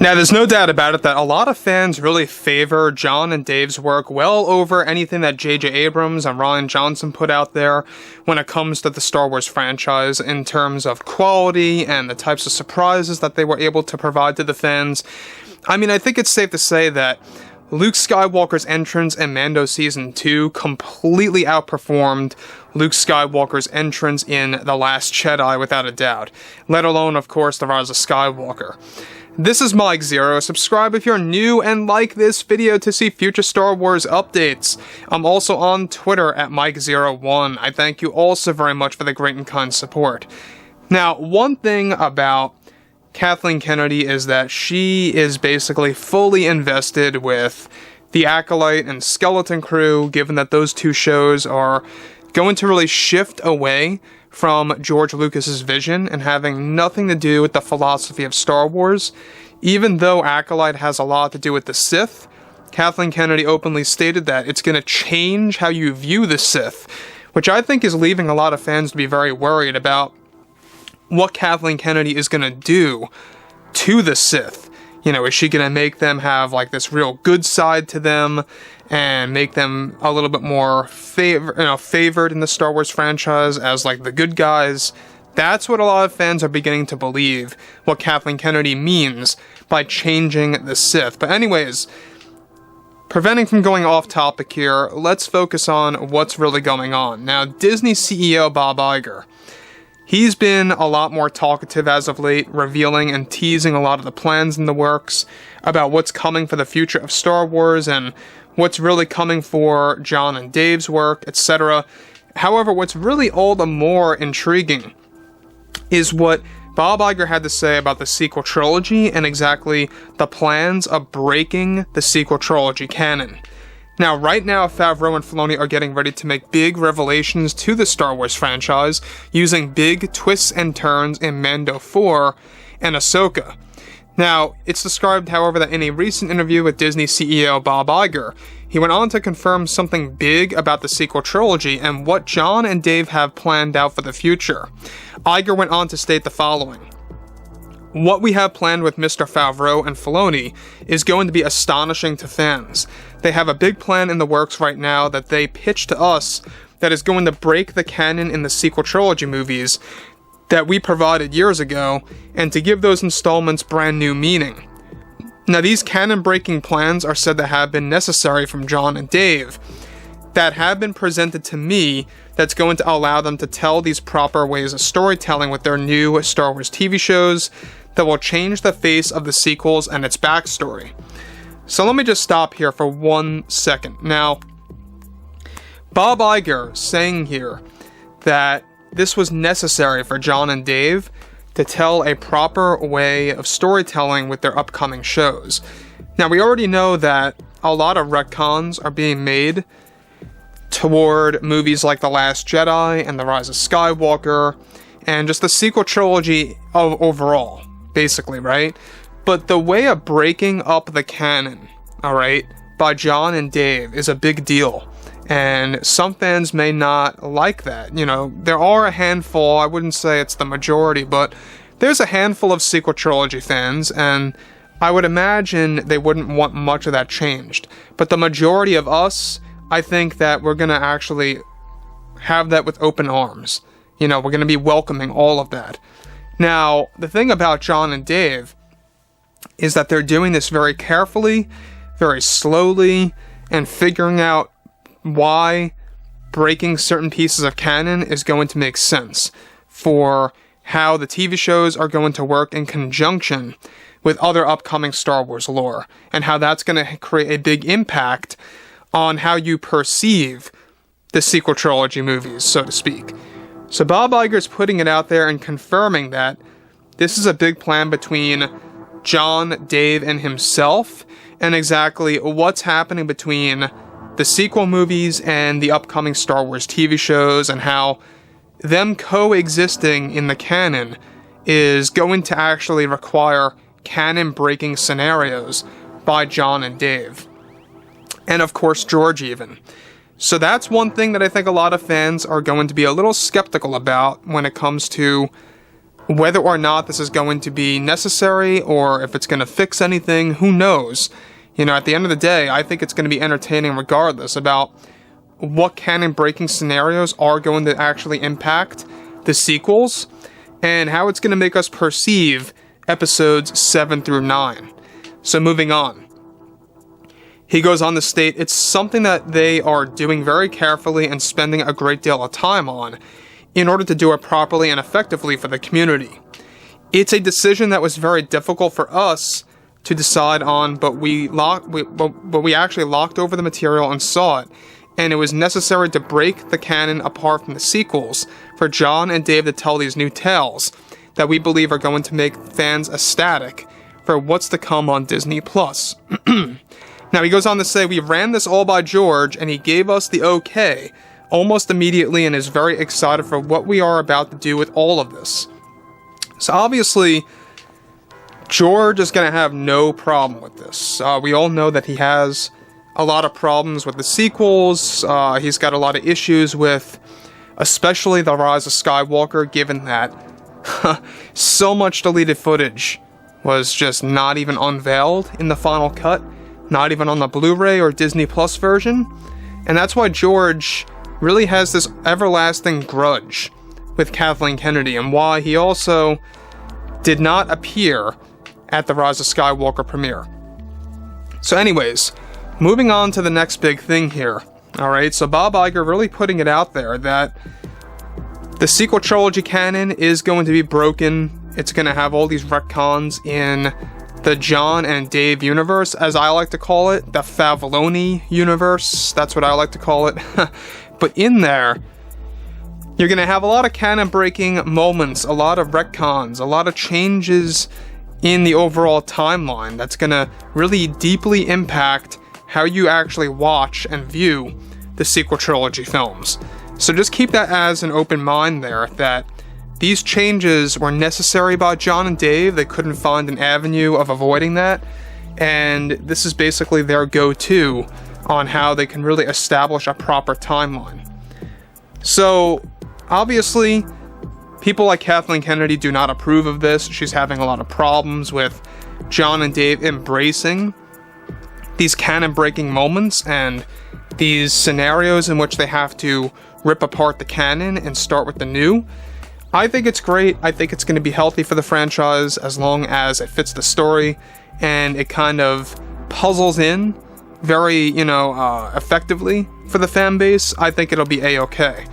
Now, there's no doubt about it that a lot of fans really favor Jon and Dave's work well over anything that J.J. Abrams and Rian Johnson put out there when it comes to the Star Wars franchise in terms of quality and the types of surprises that they were able to provide to the fans. I mean, I think it's safe to say that Luke Skywalker's entrance in Mando Season 2 completely outperformed Luke Skywalker's entrance in The Last Jedi without a doubt, let alone, of course, The Rise of Skywalker. This is Mike Zero. Subscribe if you're new and like this video to see future Star Wars updates. I'm also on Twitter at Mike01. I thank you all so very much for the great and kind support. Now, one thing about Kathleen Kennedy is that she is basically fully invested with the Acolyte and Skeleton Crew, given that those two shows are going to really shift away from George Lucas's vision and having nothing to do with the philosophy of Star Wars. Even though Acolyte has a lot to do with the Sith, Kathleen Kennedy openly stated that it's going to change how you view the Sith, which I think is leaving a lot of fans to be very worried about what Kathleen Kennedy is going to do to the Sith. You know, is she going to make them have like this real good side to them and make them a little bit more favored in the Star Wars franchise as like the good guys? That's what a lot of fans are beginning to believe what Kathleen Kennedy means by changing the Sith. But anyways, preventing from going off topic here, let's focus on what's really going on. Now, Disney CEO Bob Iger, he's been a lot more talkative as of late, revealing and teasing a lot of the plans in the works about what's coming for the future of Star Wars and what's really coming for Jon and Dave's work, etc. However, what's really all the more intriguing is what Bob Iger had to say about the sequel trilogy and exactly the plans of breaking the sequel trilogy canon. Now, right now, Favreau and Filoni are getting ready to make big revelations to the Star Wars franchise, using big twists and turns in Mando 4 and Ahsoka. Now, it's described, however, that in a recent interview with Disney CEO Bob Iger, he went on to confirm something big about the sequel trilogy and what Jon and Dave have planned out for the future. Iger went on to state the following: "What we have planned with Mr. Favreau and Filoni is going to be astonishing to fans. They have a big plan in the works right now that they pitched to us that is going to break the canon in the sequel trilogy movies that we provided years ago, and to give those installments brand new meaning. Now, these canon-breaking plans are said to have been necessary from Jon and Dave, that have been presented to me, that's going to allow them to tell these proper ways of storytelling with their new Star Wars TV shows that will change the face of the sequels and its backstory." So let me just stop here for 1 second. Now, Bob Iger saying here that this was necessary for Jon and Dave to tell a proper way of storytelling with their upcoming shows. Now, we already know that a lot of retcons are being made toward movies like The Last Jedi and The Rise of Skywalker, and just the sequel trilogy overall, basically, right? But the way of breaking up the canon, alright, by Jon and Dave is a big deal. And some fans may not like that. You know, there are a handful, I wouldn't say it's the majority, but there's a handful of sequel trilogy fans, and I would imagine they wouldn't want much of that changed. But the majority of us, I think that we're going to actually have that with open arms. You know, we're going to be welcoming all of that. Now, the thing about Jon and Dave is that they're doing this very carefully, very slowly, and figuring out why breaking certain pieces of canon is going to make sense for how the TV shows are going to work in conjunction with other upcoming Star Wars lore, and how that's going to create a big impact on how you perceive the sequel trilogy movies, so to speak. So Bob Iger's putting it out there and confirming that this is a big plan between Jon, Dave, and himself, and exactly what's happening between the sequel movies and the upcoming Star Wars TV shows, and how them coexisting in the canon is going to actually require canon-breaking scenarios by Jon and Dave. And of course, George even. So that's one thing that I think a lot of fans are going to be a little skeptical about when it comes to Whether or not this is going to be necessary or if it's going to fix anything, who knows? You know, at the end of the day, I think it's going to be entertaining regardless about what canon-breaking scenarios are going to actually impact the sequels and how it's going to make us perceive episodes 7 through 9. So moving on. He goes on to state it's something that they are doing very carefully and spending a great deal of time on in order to do it properly and effectively for the community. It's a decision that was very difficult for us to decide on, but we actually locked over the material and saw it, and it was necessary to break the canon apart from the sequels for John and Dave to tell these new tales that we believe are going to make fans ecstatic for what's to come on Disney+. Now, he goes on to say, we ran this all by George, and he gave us the okay almost immediately and is very excited for what we are about to do with all of this. So obviously, George is going to have no problem with this. We all know that he has a lot of problems with the sequels. He's got a lot of issues with, especially The Rise of Skywalker, given that so much deleted footage was just not even unveiled in the final cut. Not even on the Blu-ray or Disney Plus version. And that's why George really has this everlasting grudge with Kathleen Kennedy, and why he also did not appear at the Rise of Skywalker premiere. So anyways, moving on to the next big thing here. Alright, so Bob Iger really putting it out there that the sequel trilogy canon is going to be broken. It's going to have all these retcons in the John and Dave universe, as I like to call it, the Favloni universe, that's what I like to call it. But in there, you're going to have a lot of canon-breaking moments, a lot of retcons, a lot of changes in the overall timeline that's going to really deeply impact how you actually watch and view the sequel trilogy films. So just keep that as an open mind there, that these changes were necessary by John and Dave. They couldn't find an avenue of avoiding that, and this is basically their go-to on how they can really establish a proper timeline. So, obviously, people like Kathleen Kennedy do not approve of this. She's having a lot of problems with John and Dave embracing these canon-breaking moments and these scenarios in which they have to rip apart the canon and start with the new. I think it's great. I think it's going to be healthy for the franchise as long as it fits the story and it kind of puzzles in very, effectively for the fan base. I think it'll be a-okay.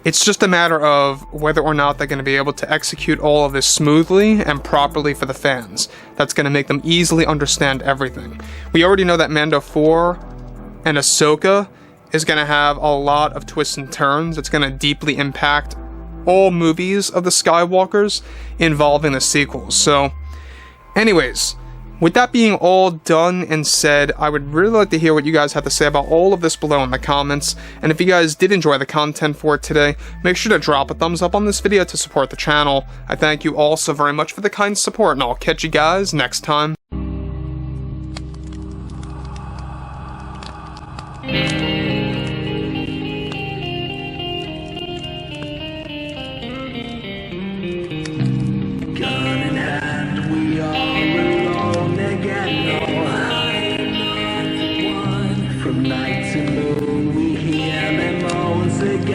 It's just a matter of whether or not they're going to be able to execute all of this smoothly and properly for the fans. That's going to make them easily understand everything. We already know that Mando 4 and Ahsoka is going to have a lot of twists and turns. It's going to deeply impact all movies of the Skywalkers involving the sequels. So, anyways, with that being all done and said, I would really like to hear what you guys have to say about all of this below in the comments. And if you guys did enjoy the content for today, make sure to drop a thumbs up on this video to support the channel. I thank you all so very much for the kind support, and I'll catch you guys next time. From night to moon, we hear them moans again.